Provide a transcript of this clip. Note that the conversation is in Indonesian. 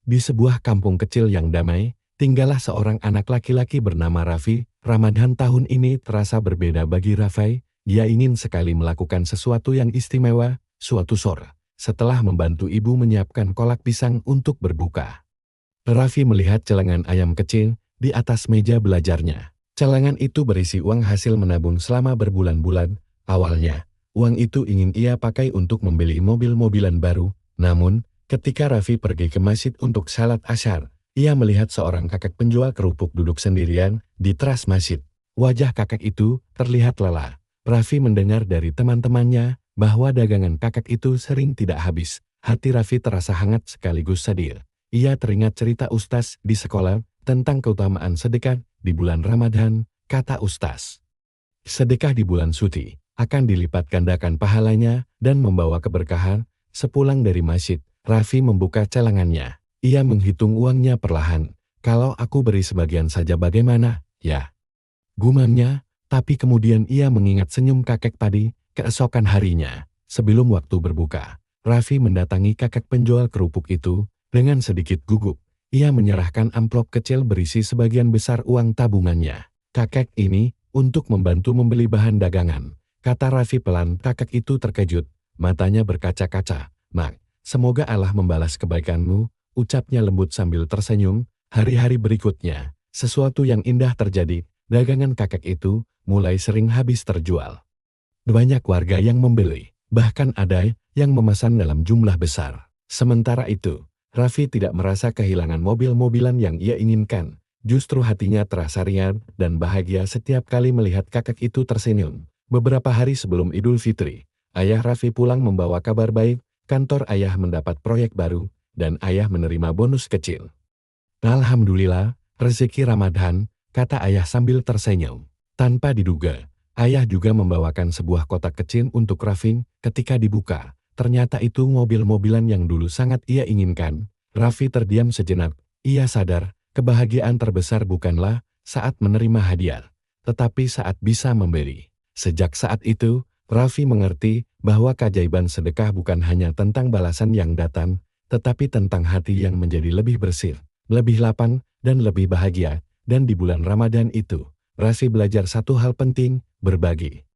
Di sebuah kampung kecil yang damai, tinggallah seorang anak laki-laki bernama Raffi. Ramadan tahun ini terasa berbeda bagi Raffi. Dia ingin sekali melakukan sesuatu yang istimewa. Suatu sore, setelah membantu ibu menyiapkan kolak pisang untuk berbuka, Raffi melihat celengan ayam kecil di atas meja belajarnya. Celengan itu berisi uang hasil menabung selama berbulan-bulan. Awalnya, uang itu ingin ia pakai untuk membeli mobil-mobilan baru. Namun, ketika Raffi pergi ke masjid untuk salat asyar, ia melihat seorang kakek penjual kerupuk duduk sendirian di teras masjid. Wajah kakek itu terlihat lelah. Raffi mendengar dari teman-temannya bahwa dagangan kakek itu sering tidak habis. Hati Raffi terasa hangat sekaligus sedih. Ia teringat cerita Ustaz di sekolah tentang keutamaan sedekah di bulan Ramadan. Kata Ustaz, sedekah di bulan suci akan dilipat gandakan pahalanya dan membawa keberkahan. Sepulang dari masjid, Raffi membuka celengannya. Ia menghitung uangnya perlahan. Kalau aku beri sebagian saja bagaimana, ya? Gumamnya, tapi kemudian ia mengingat senyum kakek tadi. Keesokan harinya, sebelum waktu berbuka, Raffi mendatangi kakek penjual kerupuk itu. Dengan sedikit gugup, ia menyerahkan amplop kecil berisi sebagian besar uang tabungannya. Kakek ini untuk membantu membeli bahan dagangan, kata Raffi pelan. Kakek itu terkejut, matanya berkaca-kaca. Mak, semoga Allah membalas kebaikanmu, ucapnya lembut sambil tersenyum. Hari-hari berikutnya, sesuatu yang indah terjadi. Dagangan kakek itu mulai sering habis terjual. Banyak warga yang membeli, bahkan ada yang memesan dalam jumlah besar. Sementara itu, Raffi tidak merasa kehilangan mobil-mobilan yang ia inginkan. Justru hatinya terasa riang dan bahagia setiap kali melihat kakek itu tersenyum. Beberapa hari sebelum Idul Fitri, ayah Raffi pulang membawa kabar baik. Kantor ayah mendapat proyek baru, dan ayah menerima bonus kecil. Alhamdulillah, rezeki Ramadan, kata ayah sambil tersenyum. Tanpa diduga, ayah juga membawakan sebuah kotak kecil untuk Raffi. Ketika dibuka, ternyata itu mobil-mobilan yang dulu sangat ia inginkan. Raffi terdiam sejenak. Ia sadar, kebahagiaan terbesar bukanlah saat menerima hadiah, tetapi saat bisa memberi. Sejak saat itu, Raffi mengerti bahwa keajaiban sedekah bukan hanya tentang balasan yang datang, tetapi tentang hati yang menjadi lebih bersih, lebih lapang, dan lebih bahagia. Dan di bulan Ramadan itu, Raffi belajar satu hal penting, berbagi.